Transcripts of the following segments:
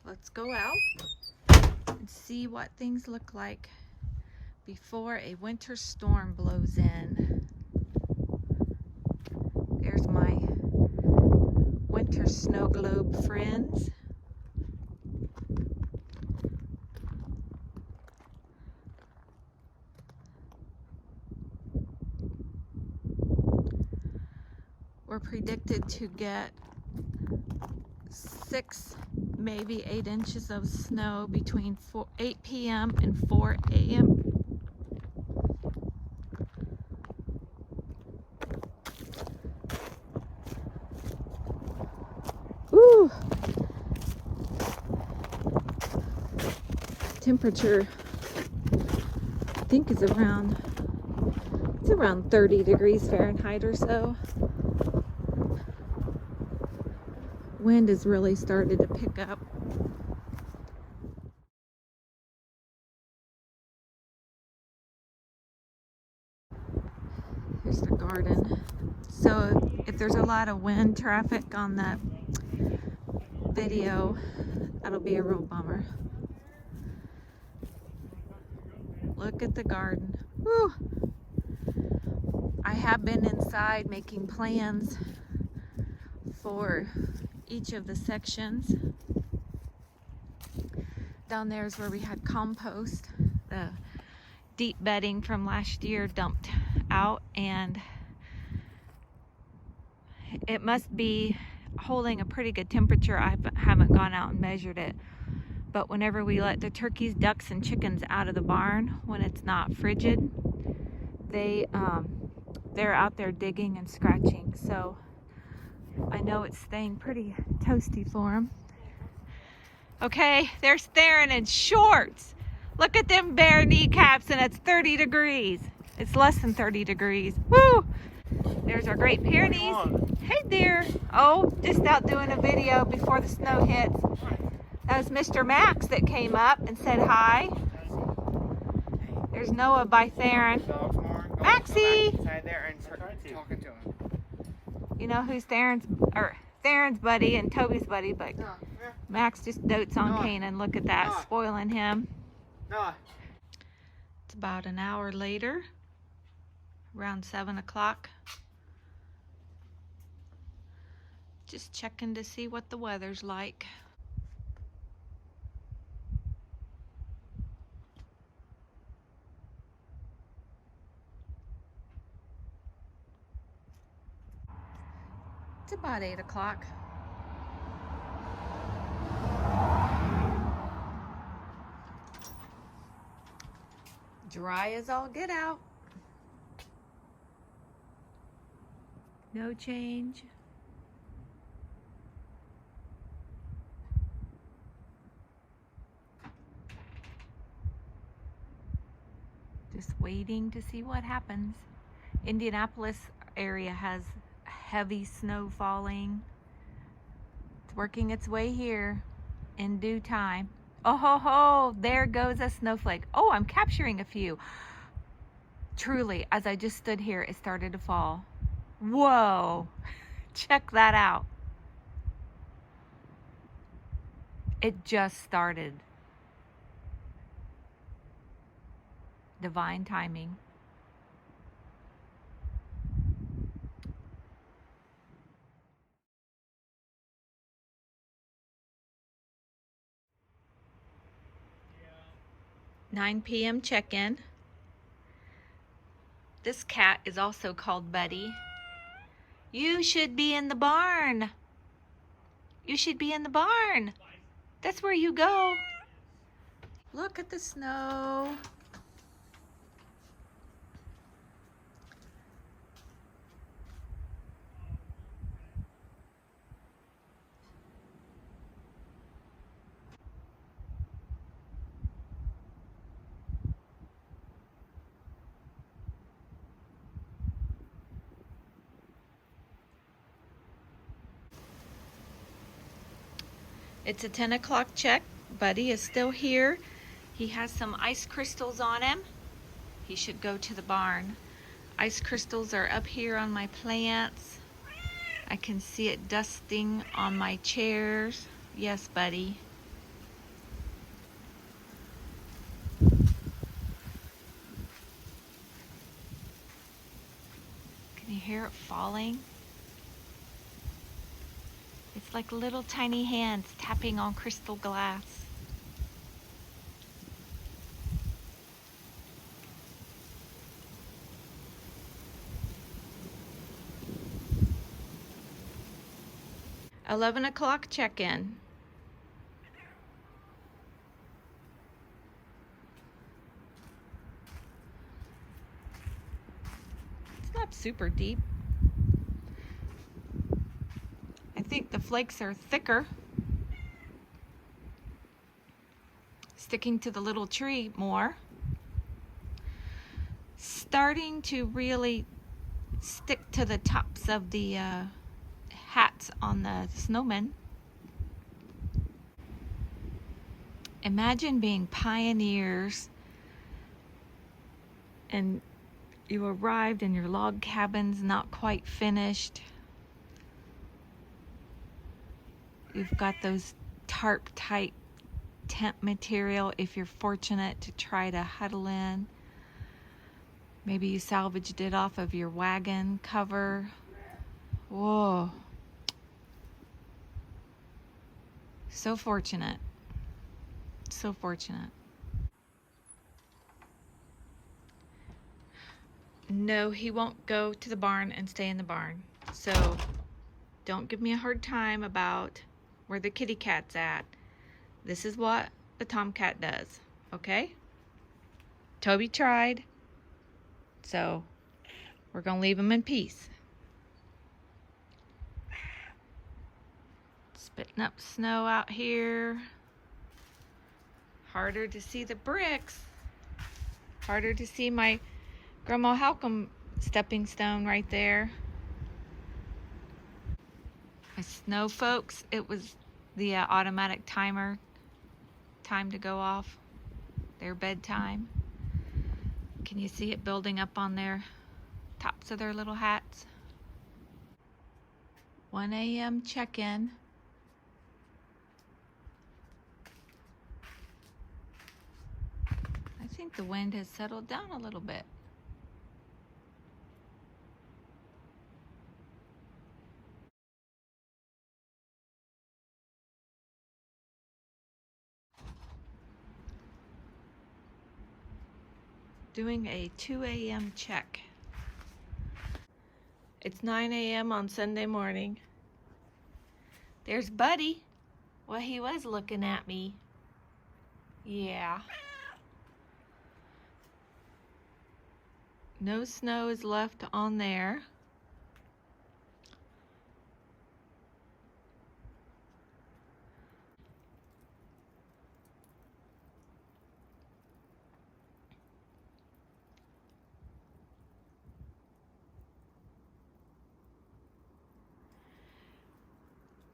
Let's go out and see what things look like before a winter storm blows in. There's my winter snow globe friends. We're predicted to get 6, maybe 8 inches of snow between 8 p.m. and 4 a.m. Ooh. Temperature, I think, is around 30 degrees Fahrenheit or so. Wind has really started to pick up. Here's the garden. So if there's a lot of wind traffic on that video, that'll be a real bummer. Look at the garden. Woo! I have been inside making plans for each of the sections. Down there is where we had compost. The deep bedding from last year dumped out, and it must be holding a pretty good temperature. I haven't gone out and measured it, but whenever we let the turkeys, ducks, and chickens out of the barn when it's not frigid, they're out there digging and scratching. So I know it's staying pretty toasty for them. Okay, there's Theron in shorts. Look at them bare kneecaps, and it's 30 degrees. It's less than 30 degrees. Woo! There's our Great Pyrenees. Hey there. Oh, just out doing a video before the snow hits. That was Mr. Max that came up and said hi. There's Noah by Theron. Maxie! Talking to him. You know who's Theron's buddy and Toby's buddy, but Max just dotes on Kainan. Look at that, spoiling him. It's about an hour later, around 7 o'clock. Just checking to see what the weather's like. It's about 8 o'clock. Dry as all get out. No change. Just waiting to see what happens. Indianapolis area has heavy snow falling. It's working its way here in due time. Oh ho ho, there goes a snowflake. Oh, I'm capturing a few. Truly, as I just stood here, it started to fall. Whoa, check that out. It just started. Divine timing. Yeah. 9 p.m. check-in. This cat is also called Buddy. You should be in the barn. You should be in the barn. That's where you go. Look at the snow. It's a 10 o'clock check. Buddy is still here. He has some ice crystals on him. He should go to the barn. Ice crystals are up here on my plants. I can see it dusting on my chairs. Yes, Buddy. hear it falling? It's like little tiny hands tapping on crystal glass. $11 check-in. It's not super deep. I think the flakes are thicker, sticking to the little tree more. Starting to really stick to the tops of the hats on the snowmen. Imagine being pioneers and you arrived and your log cabin's not quite finished. You've got those tarp type tent material if you're fortunate to try to huddle in. Maybe you salvaged it off of your wagon cover. Whoa. So fortunate. So fortunate. No, he won't go to the barn and stay in the barn. So don't give me a hard time about where the kitty cat's at. This is what the tomcat does, okay? Toby tried, so we're gonna leave him in peace. Spitting up snow out here. Harder to see the bricks. Harder to see my Grandma Halcomb stepping stone right there. My snow folks, it was the automatic timer. Time to go off. Their bedtime. Can you see it building up on their tops of their little hats? 1 a.m. check-in. I think the wind has settled down a little bit. Doing a 2 a.m. check. It's 9 a.m. on Sunday morning. There's Buddy. Well, he was looking at me. Yeah. No snow is left on there.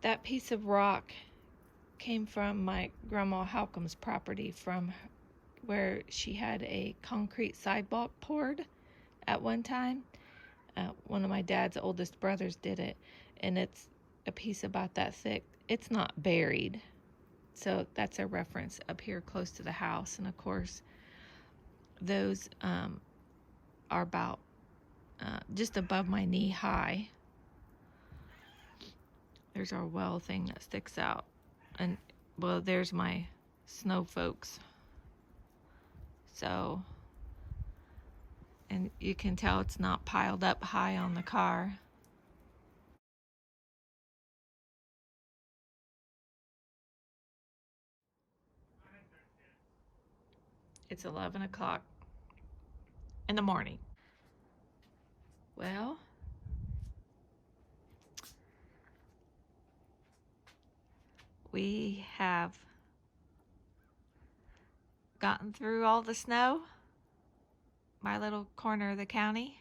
That piece of rock came from my Grandma Halcomb's property, from where she had a concrete sidewalk poured at one time. One of my dad's oldest brothers did it, and it's a piece about that thick. It's not buried, so that's a reference up here close to the house. And of course, those are about just above my knee high. There's our well thing that sticks out, and well, there's my snow folks. So, and you can tell it's not piled up high on the car. It's 11 o'clock in the morning. Well, we have gotten through all the snow, my little corner of the county.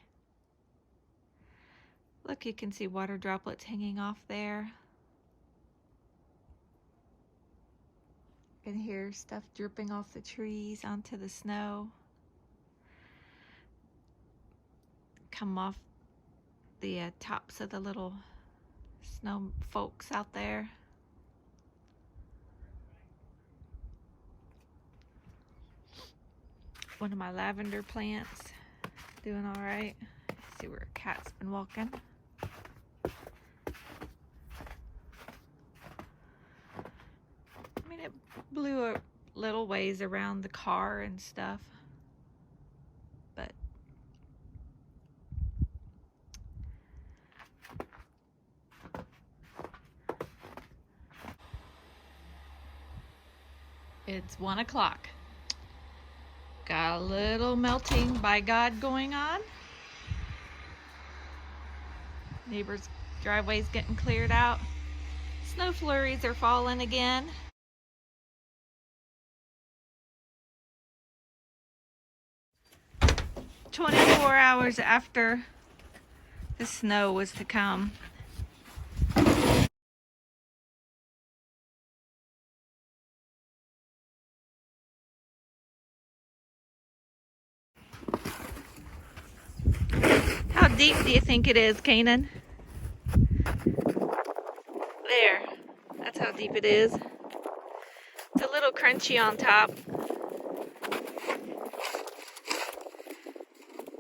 Look, you can see water droplets hanging off there. You can hear stuff dripping off the trees onto the snow. Come off the tops of the little snow folks out there. One of my lavender plants doing all right. See where a cat's been walking. I mean, it blew a little ways around the car and stuff, but it's 1 o'clock. Got a little melting by God going on. Neighbors' driveway's getting cleared out. Snow flurries are falling again. "24 hours after the snow was to come." How deep do you think it is, Kainan? There. That's how deep it is. It's a little crunchy on top.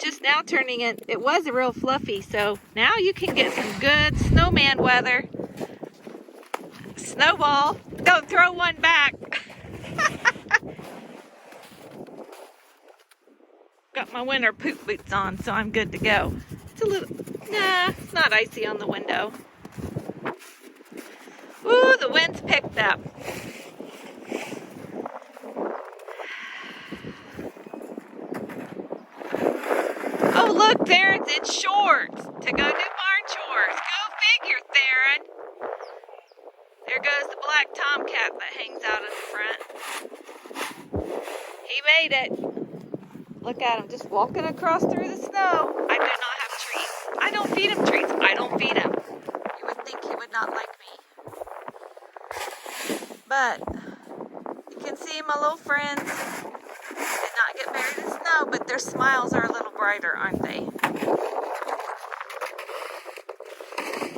Just now turning it was a real fluffy, so now you can get some good snowman weather. Snowball. Don't throw one back. Got my winter poop boots on, so I'm good to go. It's a little, nah, it's not icy on the window. Ooh, the wind's picked up. Oh, look, Theron's in shorts to go do barn chores. Go figure, Theron. There goes the black tomcat that hangs out in the front. He made it. Look at him, just walking across through the snow. I do not have treats. I don't feed him treats. I don't feed him. You would think he would not like me. But you can see my little friends did not get buried in snow, but their smiles are a little brighter, aren't they?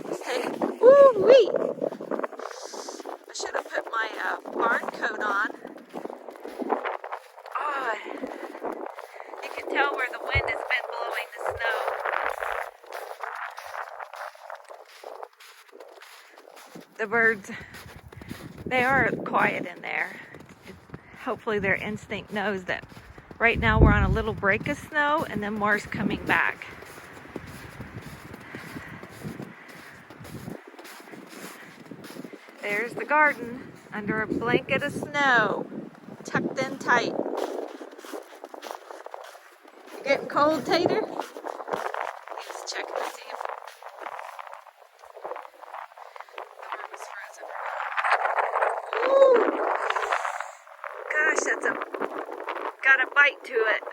Let's take, woo-wee. I should have put my barn coat on. Oh, you can tell where the wind has been blowing the snow. The birds, they are quiet in there. Hopefully their instinct knows that right now we're on a little break of snow and then more's coming back. There's the garden under a blanket of snow, tucked in tight. You getting cold, Tater? He's checking to see if the room is frozen. Ooh! Gosh, that's got a bite to it.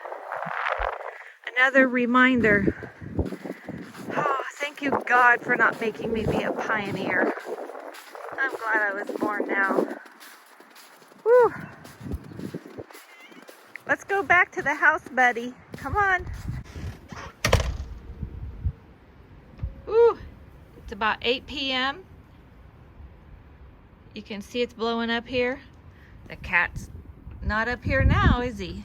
Another reminder. Oh, thank you, God, for not making me be a pioneer. I'm glad I was born now. Whew. Let's go back to the house, buddy. Come on. Whew. It's about 8 p.m. You can see it's blowing up here. The cat's not up here now, is he?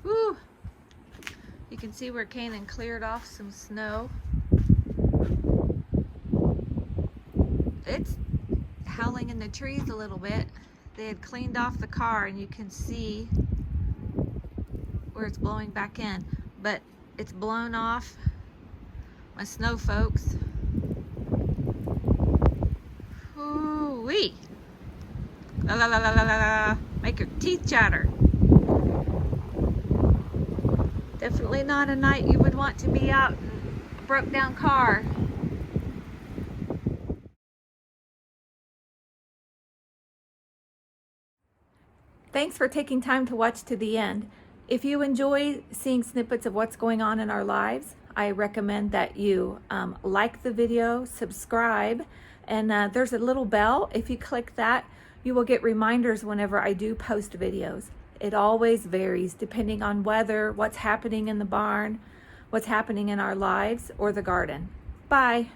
Whew. You can see where Kainan cleared off some snow. It's howling in the trees a little bit. They had cleaned off the car and you can see where it's blowing back in, but it's blown off my snow folks. Ooh-wee. La la la la la la la. Make your teeth chatter. Definitely not a night you would want to be out in a broke down car. Thanks for taking time to watch to the end. If you enjoy seeing snippets of what's going on in our lives, I recommend that you like the video, subscribe, and there's a little bell. If you click that, you will get reminders whenever I do post videos. It always varies depending on weather, what's happening in the barn, what's happening in our lives, or the garden. Bye.